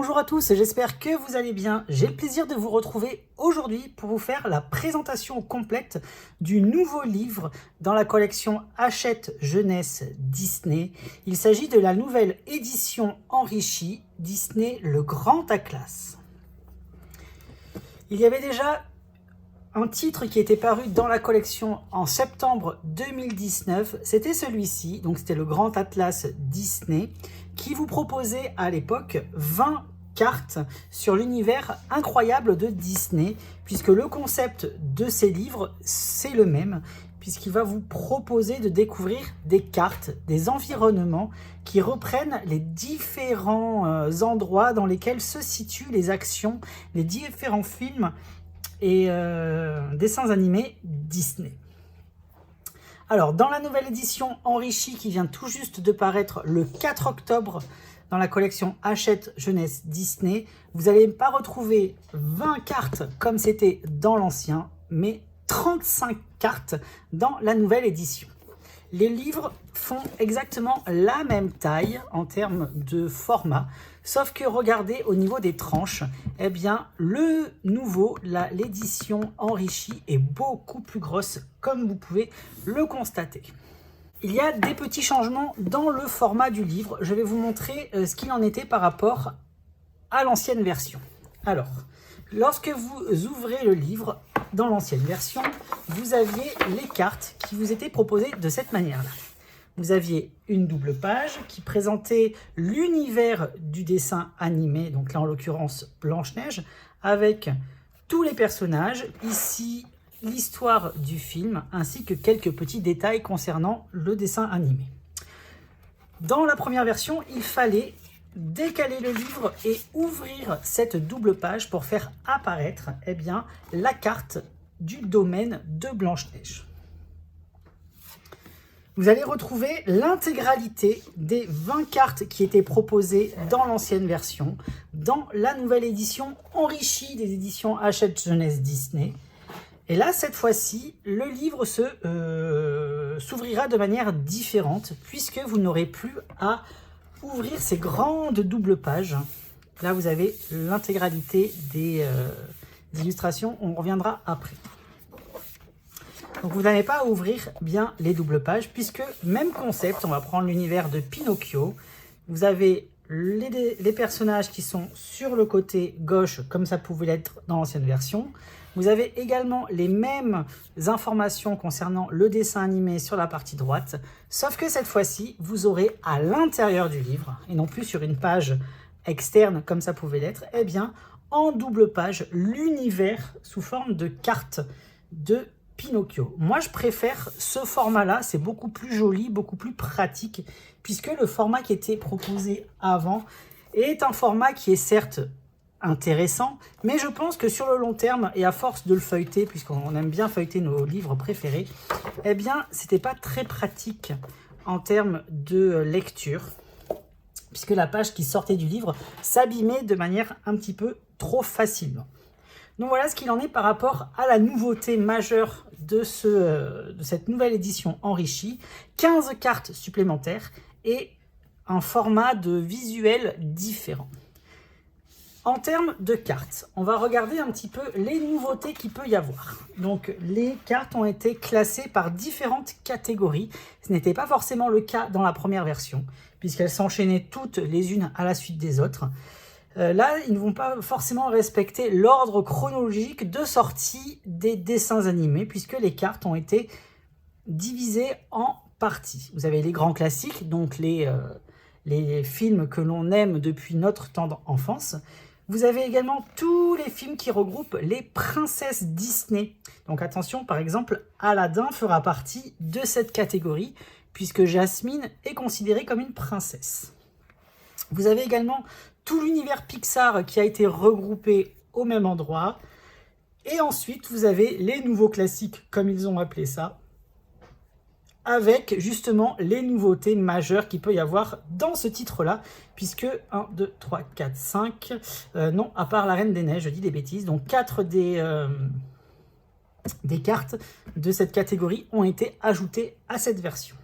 Bonjour à tous, j'espère que vous allez bien. J'ai le plaisir de vous retrouver aujourd'hui pour vous faire la présentation complète du nouveau livre dans la collection Hachette Jeunesse Disney. Il s'agit de la nouvelle édition enrichie Disney Le Grand Atlas. Il y avait déjà un titre qui était paru dans la collection en septembre 2019, c'était celui-ci, donc c'était le Grand Atlas Disney, qui vous proposait à l'époque 20 cartes sur l'univers incroyable de Disney, puisque le concept de ces livres, c'est le même, puisqu'il va vous proposer de découvrir des cartes, des environnements qui reprennent les différents endroits dans lesquels se situent les actions, les différents films et dessins animés Disney. Alors, dans la nouvelle édition enrichie qui vient tout juste de paraître le 4 octobre dans la collection Hachette Jeunesse Disney, vous n'allez pas retrouver 20 cartes comme c'était dans l'ancien, mais 35 cartes dans la nouvelle édition. Les livres font exactement la même taille en termes de format, sauf que regardez au niveau des tranches, eh bien le nouveau, l'édition enrichie est beaucoup plus grosse, comme vous pouvez le constater. Il y a des petits changements dans le format du livre. Je vais vous montrer ce qu'il en était par rapport à l'ancienne version. Alors, lorsque vous ouvrez le livre, dans l'ancienne version, vous aviez les cartes qui vous étaient proposées de cette manière-là. Vous aviez une double page qui présentait l'univers du dessin animé, donc là en l'occurrence Blanche-Neige, avec tous les personnages, ici l'histoire du film, ainsi que quelques petits détails concernant le dessin animé. Dans la première version, il fallait décaler le livre et ouvrir cette double page pour faire apparaître la carte du domaine de Blanche-Neige. Vous allez retrouver l'intégralité des 20 cartes qui étaient proposées dans l'ancienne version, dans la nouvelle édition enrichie des éditions Hachette Jeunesse Disney. Et là, cette fois-ci, le livre s'ouvrira de manière différente, puisque vous n'aurez plus à ouvrir ces grandes doubles pages. Là, vous avez l'intégralité des illustrations. On reviendra après. Donc, vous n'avez pas à ouvrir bien les doubles pages, puisque même concept, on va prendre l'univers de Pinocchio. Vous avez les personnages qui sont sur le côté gauche, comme ça pouvait l'être dans l'ancienne version. Vous avez également les mêmes informations concernant le dessin animé sur la partie droite, sauf que cette fois-ci, vous aurez à l'intérieur du livre, et non plus sur une page externe comme ça pouvait l'être, en double page, l'univers sous forme de carte de Pinocchio. Moi, je préfère ce format-là, c'est beaucoup plus joli, beaucoup plus pratique, puisque le format qui était proposé avant est un format qui est certes intéressant, mais je pense que sur le long terme, et à force de le feuilleter, puisqu'on aime bien feuilleter nos livres préférés, c'était pas très pratique en termes de lecture, puisque la page qui sortait du livre s'abîmait de manière un petit peu trop facilement. Donc voilà ce qu'il en est par rapport à la nouveauté majeure de cette nouvelle édition enrichie. 15 cartes supplémentaires et un format de visuel différent. En termes de cartes, on va regarder un petit peu les nouveautés qu'il peut y avoir. Donc les cartes ont été classées par différentes catégories. Ce n'était pas forcément le cas dans la première version, puisqu'elles s'enchaînaient toutes les unes à la suite des autres. Là, ils ne vont pas forcément respecter l'ordre chronologique de sortie des dessins animés, puisque les cartes ont été divisées en parties. Vous avez les grands classiques, donc les films que l'on aime depuis notre tendre enfance. Vous avez également tous les films qui regroupent les princesses Disney. Donc attention, par exemple, Aladdin fera partie de cette catégorie, puisque Jasmine est considérée comme une princesse. Vous avez également tout l'univers Pixar qui a été regroupé au même endroit. Et ensuite, vous avez les nouveaux classiques, comme ils ont appelé ça, avec justement les nouveautés majeures qu'il peut y avoir dans ce titre-là, puisque 1, 2, 3, 4, 5, non, à part la Reine des Neiges, je dis des bêtises, donc 4 des cartes de cette catégorie ont été ajoutées à cette version.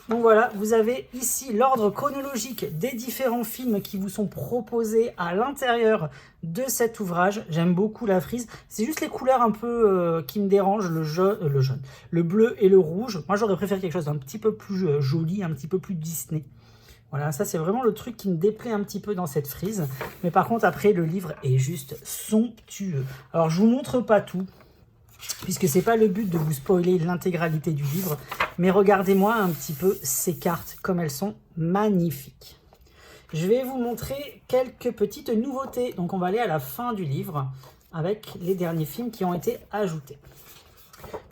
Donc voilà, vous avez ici l'ordre chronologique des différents films qui vous sont proposés à l'intérieur de cet ouvrage. J'aime beaucoup la frise. C'est juste les couleurs un peu qui me dérangent, le jaune, le bleu et le rouge. Moi, j'aurais préféré quelque chose d'un petit peu plus joli, un petit peu plus Disney. Voilà, ça c'est vraiment le truc qui me déplaît un petit peu dans cette frise. Mais par contre, après, le livre est juste somptueux. Alors, je vous montre pas tout, puisque c'est pas le but de vous spoiler l'intégralité du livre, mais regardez-moi un petit peu ces cartes, comme elles sont magnifiques. Je vais vous montrer quelques petites nouveautés. Donc on va aller à la fin du livre, avec les derniers films qui ont été ajoutés.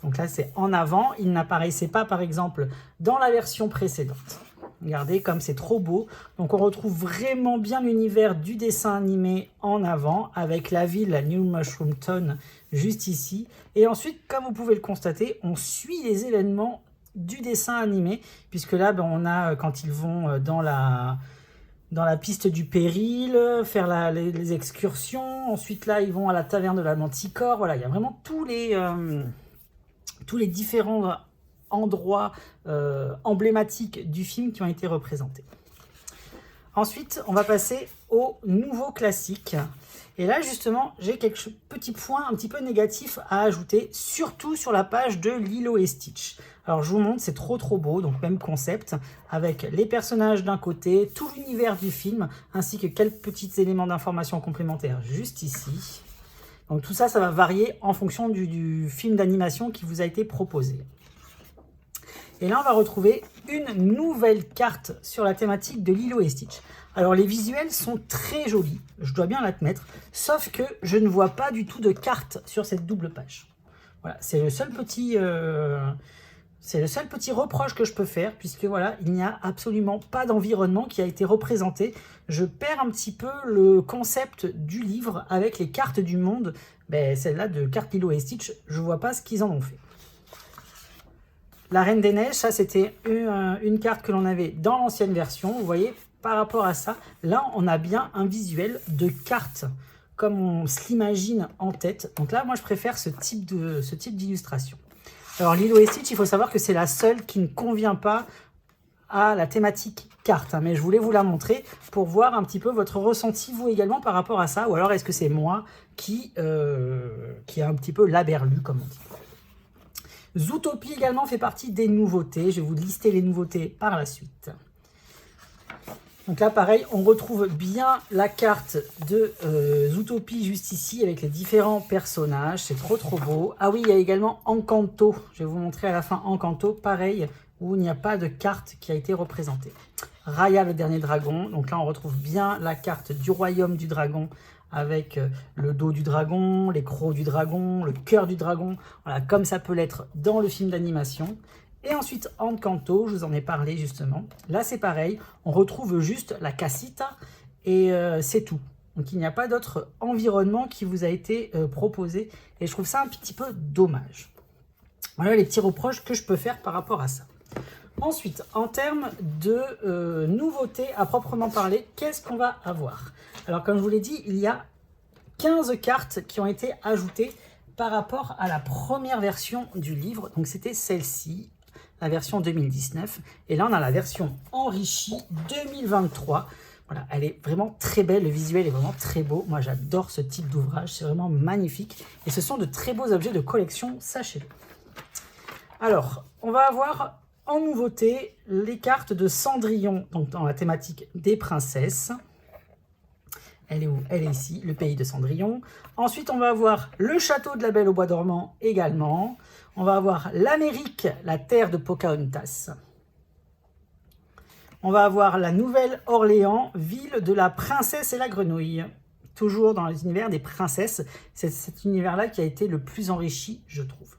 Donc là c'est en avant, il n'apparaissait pas par exemple dans la version précédente. Regardez comme c'est trop beau. Donc on retrouve vraiment bien l'univers du dessin animé en avant avec la ville, la New Mushroom Town, juste ici. Et ensuite, comme vous pouvez le constater, on suit les événements du dessin animé. Puisque là, ben, on a quand ils vont dans la piste du péril, faire les excursions. Ensuite là, ils vont à la taverne de la Manticore. Voilà, il y a vraiment tous les différents endroits emblématiques du film qui ont été représentés. Ensuite, on va passer au nouveau classique. Et là, justement, j'ai quelques petits points un petit peu négatifs à ajouter, surtout sur la page de Lilo et Stitch. Alors, je vous montre, c'est trop beau, donc même concept, avec les personnages d'un côté, tout l'univers du film, ainsi que quelques petits éléments d'information complémentaires juste ici. Donc tout ça, ça va varier en fonction du film d'animation qui vous a été proposé. Et là, on va retrouver une nouvelle carte sur la thématique de Lilo et Stitch. Alors, les visuels sont très jolis, je dois bien l'admettre, sauf que je ne vois pas du tout de carte sur cette double page. Voilà, c'est le seul petit reproche que je peux faire, puisque voilà, il n'y a absolument pas d'environnement qui a été représenté. Je perds un petit peu le concept du livre avec les cartes du monde. Ben, celle-là de carte Lilo et Stitch, je ne vois pas ce qu'ils en ont fait. La Reine des Neiges, ça c'était une carte que l'on avait dans l'ancienne version. Vous voyez, par rapport à ça, là on a bien un visuel de carte, comme on se l'imagine en tête. Donc là, moi je préfère ce type d'illustration. Alors Lilo et Stitch, il faut savoir que c'est la seule qui ne convient pas à la thématique carte. Mais je voulais vous la montrer pour voir un petit peu votre ressenti, vous également, par rapport à ça. Ou alors est-ce que c'est moi qui a un petit peu l'aberlu, comme on dit. Zootopie également fait partie des nouveautés. Je vais vous lister les nouveautés par la suite. Donc là, pareil, on retrouve bien la carte de Zootopie juste ici avec les différents personnages. C'est trop beau. Ah oui, il y a également Encanto. Je vais vous montrer à la fin Encanto, pareil, où il n'y a pas de carte qui a été représentée. Raya, le dernier dragon. Donc là, on retrouve bien la carte du royaume du dragon avec le dos du dragon, les crocs du dragon, le cœur du dragon. Voilà, comme ça peut l'être dans le film d'animation. Et ensuite, Encanto, je vous en ai parlé justement. Là, c'est pareil, on retrouve juste la casita et c'est tout. Donc, il n'y a pas d'autre environnement qui vous a été proposé. Et je trouve ça un petit peu dommage. Voilà les petits reproches que je peux faire par rapport à ça. Ensuite, en termes de nouveautés à proprement parler, qu'est-ce qu'on va avoir? Alors, comme je vous l'ai dit, il y a 15 cartes qui ont été ajoutées par rapport à la première version du livre. Donc, c'était celle-ci, la version 2019. Et là, on a la version enrichie 2023. Voilà, elle est vraiment très belle. Le visuel est vraiment très beau. Moi, j'adore ce type d'ouvrage. C'est vraiment magnifique. Et ce sont de très beaux objets de collection, sachez-le. Alors, on va avoir en nouveauté les cartes de Cendrillon, donc dans la thématique des princesses. Elle est où? Elle est ici, le pays de Cendrillon. Ensuite, on va avoir le château de la Belle au Bois dormant également. On va avoir l'Amérique, la terre de Pocahontas. On va avoir la Nouvelle-Orléans, ville de la princesse et la grenouille. Toujours dans l'univers des princesses. C'est cet univers-là qui a été le plus enrichi, je trouve.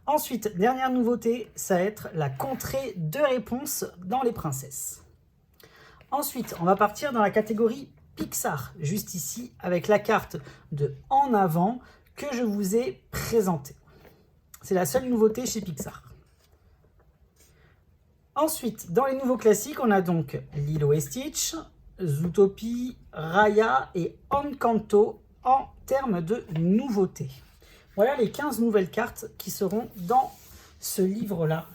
Ensuite, dernière nouveauté, ça va être la contrée de réponse dans les princesses. Ensuite, on va partir dans la catégorie Pixar, juste ici, avec la carte de En avant que je vous ai présentée. C'est la seule nouveauté chez Pixar. Ensuite, dans les nouveaux classiques, on a donc Lilo et Stitch, Zootopie, Raya et Encanto en termes de nouveautés. Voilà les 15 nouvelles cartes qui seront dans ce livre-là.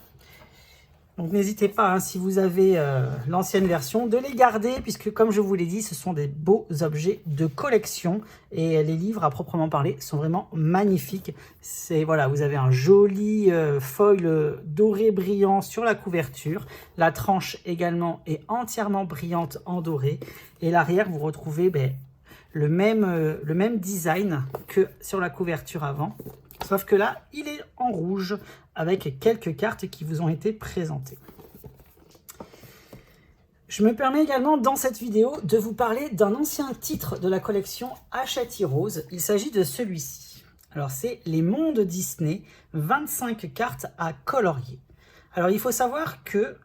Donc n'hésitez pas, hein, si vous avez l'ancienne version, de les garder, puisque comme je vous l'ai dit, ce sont des beaux objets de collection. Et les livres, à proprement parler, sont vraiment magnifiques. Voilà, vous avez un joli foil doré brillant sur la couverture. La tranche également est entièrement brillante en doré. Et l'arrière, vous retrouvez le même design que sur la couverture avant. Sauf que là, il est en rouge avec quelques cartes qui vous ont été présentées. Je me permets également dans cette vidéo de vous parler d'un ancien titre de la collection Hachette Heroes. Il s'agit de celui-ci. Alors c'est Les Mondes Disney, 25 cartes à colorier. Alors il faut savoir que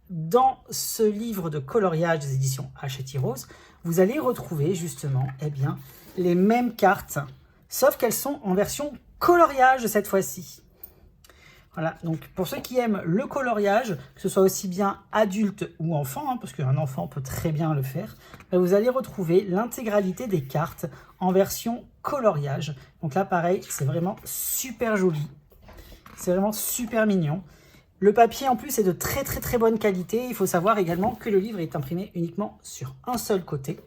dans ce livre de coloriage des éditions Hachette Heroes, vous allez retrouver justement les mêmes cartes, sauf qu'elles sont en version coloriage cette fois-ci. Voilà, donc pour ceux qui aiment le coloriage, que ce soit aussi bien adulte ou enfant, hein, parce qu'un enfant peut très bien le faire, vous allez retrouver l'intégralité des cartes en version coloriage. Donc là, pareil, c'est vraiment super joli. C'est vraiment super mignon. Le papier, en plus, est de très bonne qualité. Il faut savoir également que le livre est imprimé uniquement sur un seul côté.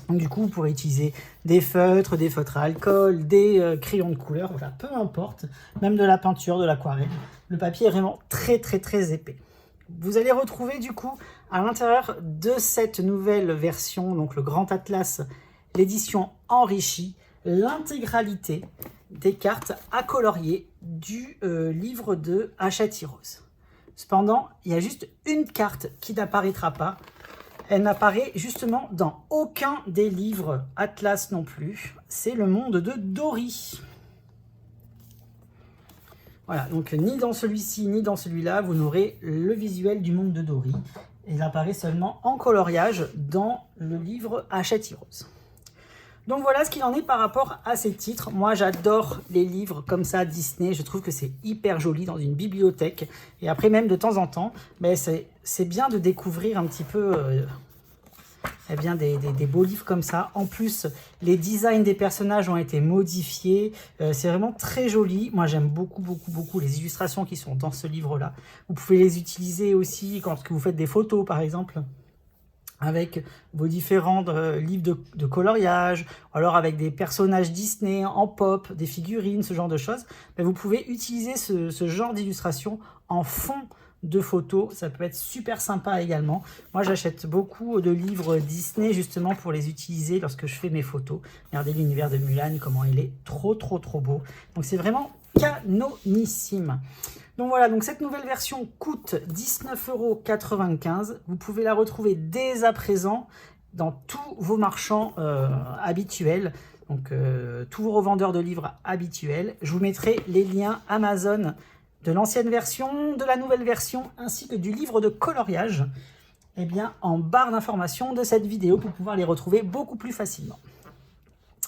Donc du coup, vous pourrez utiliser des feutres à alcool, des crayons de couleur, voilà, peu importe, même de la peinture, de l'aquarelle. Le papier est vraiment très épais. Vous allez retrouver du coup à l'intérieur de cette nouvelle version, donc le Grand Atlas, l'édition enrichie, l'intégralité des cartes à colorier du livre de Hachette Heroes. Cependant, il y a juste une carte qui n'apparaîtra pas. Elle n'apparaît justement dans aucun des livres Atlas non plus. C'est le monde de Dory. Voilà, donc ni dans celui-ci ni dans celui-là, vous n'aurez le visuel du monde de Dory. Il apparaît seulement en coloriage dans le livre Hachette Heroes. Donc voilà ce qu'il en est par rapport à ces titres. Moi j'adore les livres comme ça Disney, je trouve que c'est hyper joli dans une bibliothèque. Et après même de temps en temps, c'est bien de découvrir un petit peu des beaux livres comme ça. En plus, les designs des personnages ont été modifiés. C'est vraiment très joli. Moi j'aime beaucoup les illustrations qui sont dans ce livre-là. Vous pouvez les utiliser aussi quand vous faites des photos par exemple, avec vos différents livres de coloriage, ou alors avec des personnages Disney en pop, des figurines, ce genre de choses. Mais vous pouvez utiliser ce genre d'illustration en fond de photos, ça peut être super sympa également. Moi j'achète beaucoup de livres Disney justement pour les utiliser lorsque je fais mes photos. Regardez l'univers de Mulan, comment il est trop beau. Donc c'est vraiment canonissime. Donc voilà, donc cette nouvelle version coûte 19,95 €. Vous pouvez la retrouver dès à présent dans tous vos marchands habituels, donc tous vos revendeurs de livres habituels. Je vous mettrai les liens Amazon de l'ancienne version, de la nouvelle version, ainsi que du livre de coloriage, en barre d'information de cette vidéo pour pouvoir les retrouver beaucoup plus facilement.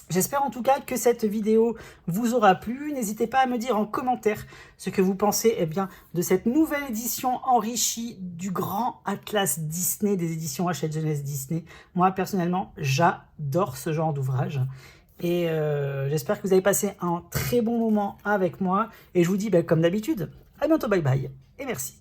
J'espère en tout cas que cette vidéo vous aura plu. N'hésitez pas à me dire en commentaire ce que vous pensez de cette nouvelle édition enrichie du Grand Atlas Disney des éditions Hachette Jeunesse Disney. Moi personnellement, j'adore ce genre d'ouvrage. Et j'espère que vous avez passé un très bon moment avec moi. Et je vous dis comme d'habitude, à bientôt, bye bye et merci.